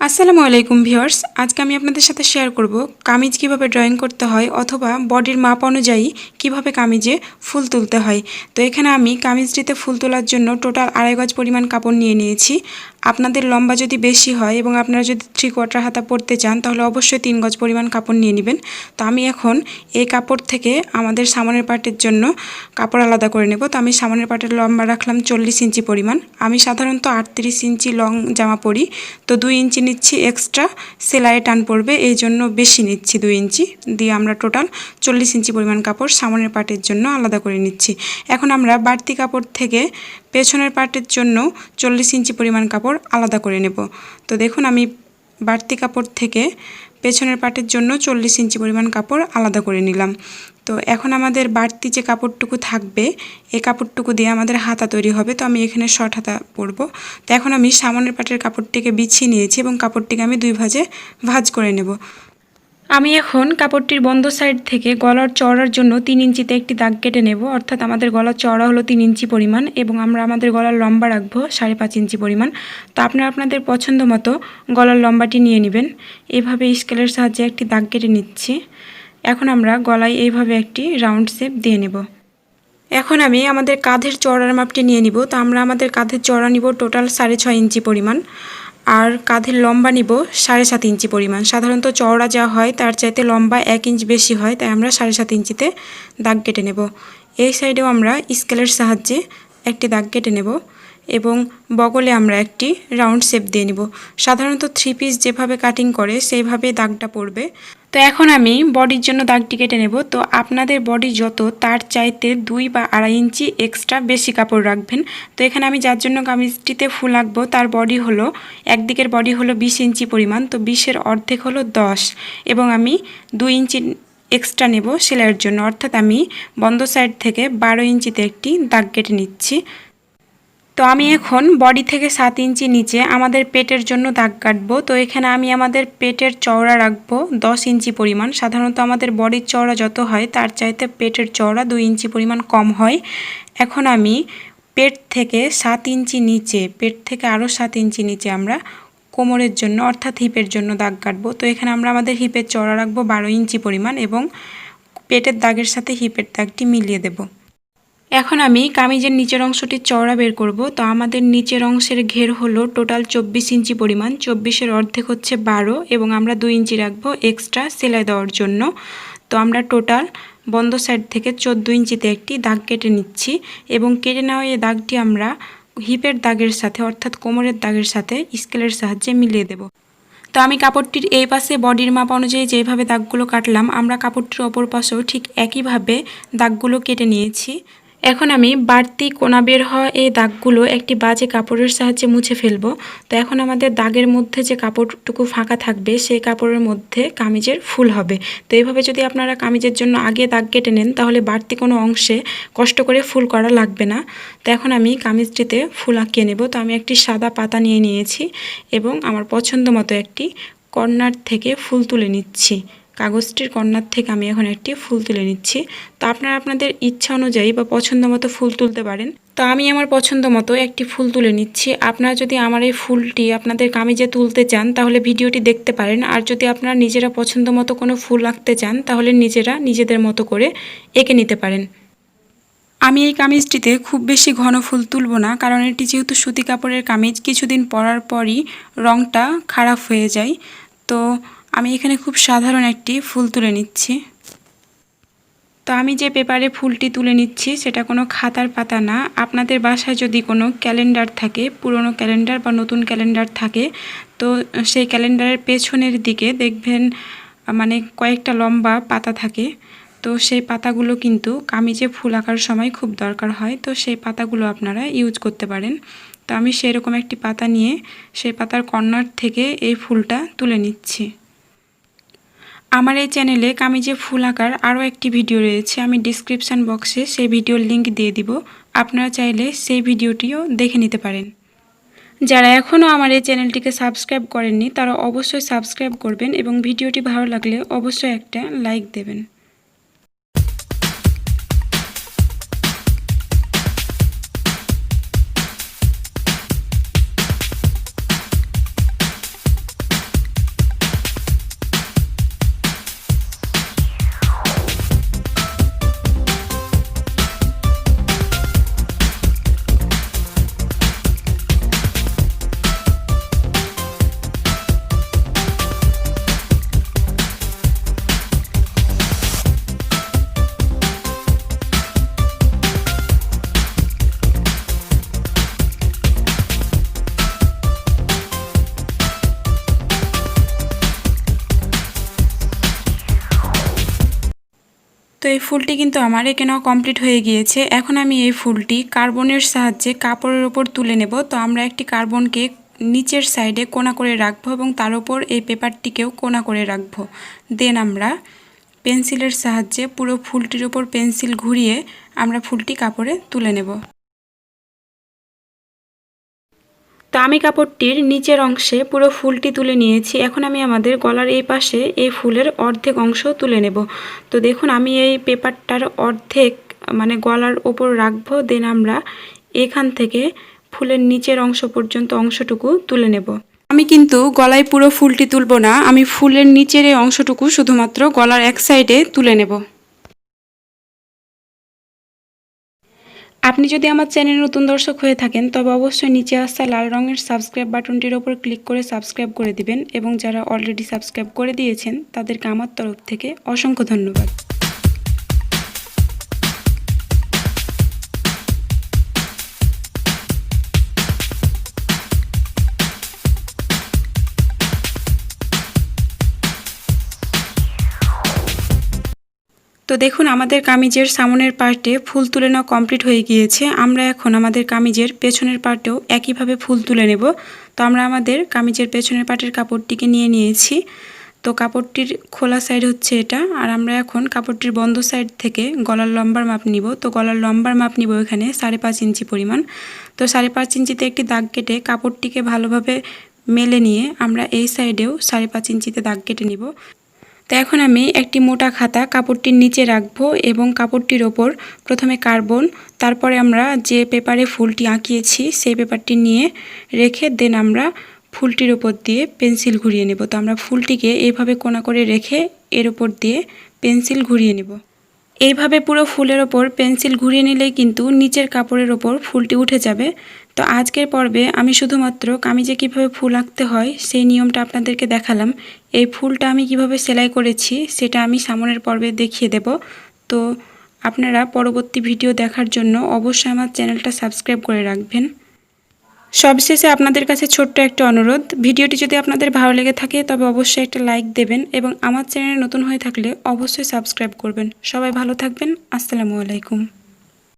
আসসালামু আলাইকুম ভিউয়ার্স, আজকে আমি আপনাদের সাথে শেয়ার করব কামিজ কিভাবে ড্রয়িং করতে হয় অথবা বডির মাপ অনুযায়ী কিভাবে কামিজে ফুল তুলতে হয়। তো এখানে আমি কামিজটিতে ফুল তোলার জন্য টোটাল 2.5 গজ পরিমাণ কাপড় নিয়ে নিয়েছি। আপনাদের লম্বা যদি বেশি হয় এবং আপনারা যদি 3/4 হাতা পরতে চান তাহলে অবশ্যই 3 গজ পরিমাণ কাপড় নিয়ে নেবেন। তো আমি এখন এই কাপড় থেকে আমাদের সামনের পার্টের জন্য কাপড় আলাদা করে নেব। তো আমি সামনের পার্টের লম্বা রাখলাম 40 ইঞ্চি পরিমাণ। আমি সাধারণত 38 ইঞ্চি লং জামা পরি, তো 2 ইঞ্চি নিচ্ছি এক্সট্রা, সেলাইয়ে টান পড়বে এই জন্য বেশি নিচ্ছি 2 ইঞ্চি দিয়ে আমরা টোটাল 40 ইঞ্চি পরিমাণ কাপড় সামনের পার্টের জন্য আলাদা করে নিচ্ছি। এখন আমরা বাড়তি কাপড় থেকে পেছনের পার্টের জন্য 40 ইঞ্চি পরিমাণ কাপড় আলাদা করে নেব। তো দেখুন আমি বাড়তি কাপড় থেকে পেছনের পার্টের জন্য 40 ইঞ্চি পরিমাণ কাপড় আলাদা করে নিলাম। তো এখন আমাদের বাড়তি যে কাপড়টুকু থাকবে এই কাপড়টুকু দিয়ে আমাদের হাতা তৈরি হবে। তো আমি এখানে শর্ট হাতা পরব। তো এখন আমি সামনের পাটের কাপড়টিকে বিছিয়ে নিয়েছি এবং কাপড়টিকে আমি 2 ভাঁজে ভাঁজ করে নেব। আমি এখন কাপড়টির বন্ধ সাইড থেকে গলার চওড়ার জন্য 3 ইঞ্চিতে একটি দাগ কেটে নেব। অর্থাৎ আমাদের গলার চওড়া হলো 3 ইঞ্চি পরিমাণ এবং আমরা আমাদের গলার লম্বা রাখবো 5.5 ইঞ্চি পরিমাণ। তো আপনারা আপনাদের পছন্দ মতো গলার লম্বাটি নিয়ে নেবেন। এইভাবে স্কেলের সাহায্যে একটি দাগ কেটে নিচ্ছি। এখন আমরা গলায় এইভাবে একটি রাউন্ড শেপ দিয়ে নেব। এখন আমি আমাদের কাঁধের চওড়ার মাপটি নিয়ে নিব। তো আমরা আমাদের কাঁধের চওড়া নিব টোটাল 6.5 ইঞ্চি পরিমাণ আর কাঁধের লম্বা নিব 7.5 ইঞ্চি পরিমাণ। সাধারণত চওড়া যা হয় তার চাইতে লম্বা 1 ইঞ্চ বেশি হয়, তাই আমরা 7.5 ইঞ্চিতে দাগ কেটে নেব। এই সাইডেও আমরা স্কেলের সাহায্যে একটি দাগ কেটে নেব এবং বগলে আমরা একটি রাউন্ড শেপ দিয়ে নিব। সাধারণত 3 পিস যেভাবে কাটিং করে সেইভাবে দাগটা পড়বে। তো এখন আমি বডির জন্য দাগটি কেটে নেব। তো আপনাদের বডি যত তার চাইতে 2 বা 2.5 ইঞ্চি এক্সট্রা বেশি কাপড় রাখবেন। তো এখানে আমি যার জন্য কামিজটিতে ফুল আঁকবো তার বডি হলো একদিকের বডি হলো 20 ইঞ্চি পরিমাণ, তো 20-এর অর্ধেক হলো 10 এবং আমি 2 ইঞ্চি এক্সট্রা নেব সেলাইয়ের জন্য। অর্থাৎ আমি বন্ধ সাইড থেকে 12 ইঞ্চিতে একটি দাগ কেটে নিচ্ছি। তো আমি এখন বডি থেকে 7 ইঞ্চি নিচে আমাদের পেটের জন্য দাগ কাটবো। তো এখানে আমি আমাদের পেটের চওড়া রাখবো 10 ইঞ্চি পরিমাণ। সাধারণত আমাদের বডির চওড়া যত হয় তার চাইতে পেটের চওড়া 2 ইঞ্চি পরিমাণ কম হয়। এখন আমি পেট থেকে 7 ইঞ্চি নিচে, পেট থেকে আরও 7 ইঞ্চি নিচে আমরা কোমরের জন্য অর্থাৎ হিপের জন্য দাগ কাটবো। তো এখানে আমরা আমাদের হিপের চওড়া রাখবো 12 ইঞ্চি পরিমাণ এবং পেটের দাগের সাথে হিপের দাগটি মিলিয়ে দেব। এখন আমি কামিজের নিচের অংশটি চওড়া বের করব। তো আমাদের নিচের অংশের ঘের হলো টোটাল 24 ইঞ্চি পরিমাণ। 24-এর অর্ধেক হচ্ছে 12 এবং আমরা 2 ইঞ্চি রাখবো এক্সট্রা সেলাই দেওয়ার জন্য। তো আমরা টোটাল বন্ধ সাইড থেকে 14 ইঞ্চিতে একটি দাগ কেটে নিচ্ছি এবং কেটে নেওয়া এই দাগটি আমরা হিপের দাগের সাথে অর্থাৎ কোমরের দাগের সাথে স্কেলের সাহায্যে মিলিয়ে দেব। তো আমি কাপড়টির এই পাশে বডির মাপ অনুযায়ী যেভাবে দাগগুলো কাটলাম আমরা কাপড়টির অপর পাশেও ঠিক একইভাবে দাগগুলো কেটে নিয়েছি। এখন আমি বাড়তি কোনা বের হওয়া এই দাগগুলো একটি বাজে কাপড়ের সাহায্যে মুছে ফেলবো। তো এখন আমাদের দাগের মধ্যে যে কাপড়টুকু ফাঁকা থাকবে সেই কাপড়ের মধ্যে কামিজের ফুল হবে। তো এইভাবে যদি আপনারা কামিজের জন্য আগে দাগ কেটে নেন তাহলে বাড়তি কোনো অংশে কষ্ট করে ফুল করা লাগবে না। তো এখন আমি কামিজটিতে ফুল আঁকিয়ে নেব। তো আমি একটি সাদা পাতা নিয়ে নিয়েছি এবং আমার পছন্দ মতো একটি কর্নার থেকে ফুল তুলে নিচ্ছি। কাগজটির কর্নার থেকে আমি এখন একটি ফুল তুলে নিচ্ছি। তো আপনারা আপনাদের ইচ্ছা অনুযায়ী বা পছন্দ মতো ফুল তুলতে পারেন। তো আমি আমার পছন্দ মতো একটি ফুল তুলে নিচ্ছি। আপনারা যদি আমার এই ফুলটি আপনাদের কামিজে তুলতে চান তাহলে ভিডিওটি দেখতে পারেন, আর যদি আপনারা নিজেরা পছন্দ মতো কোনো ফুল আঁকতে চান তাহলে নিজেরা নিজেদের মতো করে এঁকে নিতে পারেন। আমি এই কামিজটিতে খুব বেশি ঘন ফুল তুলব না, কারণ এটি যেহেতু সুতি কাপড়ের কামিজ কিছুদিন পরার পরই রঙটা খারাপ হয়ে যায়। তো আমি এখানে খুব সাধারণ একটি ফুল তুলে নিচ্ছি। তো আমি যে পেপারে ফুলটি তুলে নিচ্ছি সেটা কোনো খাতার পাতা না। আপনাদের বাসায় যদি কোনো ক্যালেন্ডার থাকে, পুরনো ক্যালেন্ডার বা নতুন ক্যালেন্ডার থাকে, তো সেই ক্যালেন্ডারের পেছনের দিকে দেখবেন মানে কয়েকটা লম্বা পাতা থাকে। তো সেই পাতাগুলো কিন্তু কামিজে ফুল আঁকার সময় খুব দরকার হয়। তো সেই পাতাগুলো আপনারা ইউজ করতে পারেন। তো আমি সেরকম একটি পাতা নিয়ে সেই পাতার কর্নার থেকে এই ফুলটা তুলে নিচ্ছি। আমার এই চ্যানেলে কামিজে ফুল আঁকার আরও একটি ভিডিও রয়েছে, আমি ডিসক্রিপশান বক্সে সেই ভিডিওর লিঙ্ক দিয়ে দিব। আপনারা চাইলে সেই ভিডিওটিও দেখে নিতে পারেন। যারা এখনও আমার এই চ্যানেলটিকে সাবস্ক্রাইব করেননি তারা অবশ্যই সাবস্ক্রাইব করবেন এবং ভিডিওটি ভালো লাগলে অবশ্যই একটা লাইক দেবেন। তো এই ফুলটি কিন্তু আমার এঁকে নেওয়া কমপ্লিট হয়ে গিয়েছে। এখন আমি এই ফুলটি কার্বনের সাহায্যে কাপড়ের ওপর তুলে নেব। তো আমরা একটি কার্বনকে নিচের সাইডে কোনা করে রাখবো এবং তার উপর এই পেপারটিকেও কোনা করে রাখবো। দেন আমরা পেন্সিলের সাহায্যে পুরো ফুলটির ওপর পেন্সিল ঘুরিয়ে আমরা ফুলটি কাপড়ে তুলে নেব। তো আমি কাপড়টির নিচের অংশে পুরো ফুলটি তুলে নিয়েছি। এখন আমি আমাদের গলার এই পাশে এই ফুলের অর্ধেক অংশ তুলে নেব। তো দেখুন আমি এই পেপারটার অর্ধেক মানে গলার ওপর রাখবো। দেন আমরা এখান থেকে ফুলের নিচের অংশ পর্যন্ত অংশটুকু তুলে নেব। আমি কিন্তু গলায় পুরো ফুলটি তুলব না, আমি ফুলের নিচের এই অংশটুকু শুধুমাত্র গলার এক সাইডে তুলে নেব। আপনি যদি আমার চ্যানেলে নতুন দর্শক হয়ে থাকেন তবে অবশ্যই নিচে আসা লাল রঙের সাবস্ক্রাইব বাটনটির ওপর ক্লিক করে সাবস্ক্রাইব করে দিবেন এবং যারা অলরেডি সাবস্ক্রাইব করে দিয়েছেন তাদেরকে আমার তরফ থেকে অসংখ্য ধন্যবাদ। তো দেখুন আমাদের কামিজের সামনের পার্টে ফুল তুলে নেওয়া কমপ্লিট হয়ে গিয়েছে। আমরা এখন আমাদের কামিজের পেছনের পার্টেও একইভাবে ফুল তুলে নেব। তো আমরা আমাদের কামিজের পেছনের পার্টের কাপড়টিকে নিয়ে নিয়েছি। তো কাপড়টির খোলা সাইড হচ্ছে এটা, আর আমরা এখন কাপড়টির বন্ধ সাইড থেকে গলার লম্বার মাপ নিব। তো গলার লম্বার মাপ নিব এখানে 5.5 ইঞ্চি পরিমাণ। তো 5.5 ইঞ্চিতে একটি দাগ কেটে কাপড়টিকে ভালোভাবে মেলে নিয়ে আমরা এই সাইডেও 5.5 ইঞ্চিতে দাগ কেটে নিব। তো এখন আমি একটি মোটা খাতা কাপড়টির নিচে রাখবো এবং কাপড়টির ওপর প্রথমে কার্বন, তারপরে আমরা যে পেপারে ফুলটি আঁকিয়েছি সেই পেপারটি নিয়ে রেখে দেন আমরা ফুলটির ওপর দিয়ে পেন্সিল ঘুরিয়ে নেব। তো আমরা ফুলটিকে এইভাবে কোনা করে রেখে এর ওপর দিয়ে পেন্সিল ঘুরিয়ে নেব। এইভাবে পুরো ফুলের ওপর পেন্সিল ঘুরিয়ে নিলেই কিন্তু নিচের কাপড়ের ওপর ফুলটি উঠে যাবে। তো আজকের পর্বে আমি শুধুমাত্র কামিজে কিভাবে ফুল আঁকতে হয় সেই নিয়মটা আপনাদেরকে দেখালাম। এই ফুলটা আমি কিভাবে সেলাই করেছি সেটা আমি সামনের পর্বে দেখিয়ে দেব। তো আপনারা পরবর্তী ভিডিও দেখার জন্য অবশ্যই আমার চ্যানেলটা সাবস্ক্রাইব করে রাখবেন। সবশেষে আপনাদের কাছে ছোট্ট একটা অনুরোধ, ভিডিওটি যদি আপনাদের ভালো লেগে থাকে তবে অবশ্যই একটা লাইক দেবেন এবং আমার চ্যানেলে নতুন হয়ে থাকলে অবশ্যই সাবস্ক্রাইব করবেন। সবাই ভালো থাকবেন। আসসালামু আলাইকুম।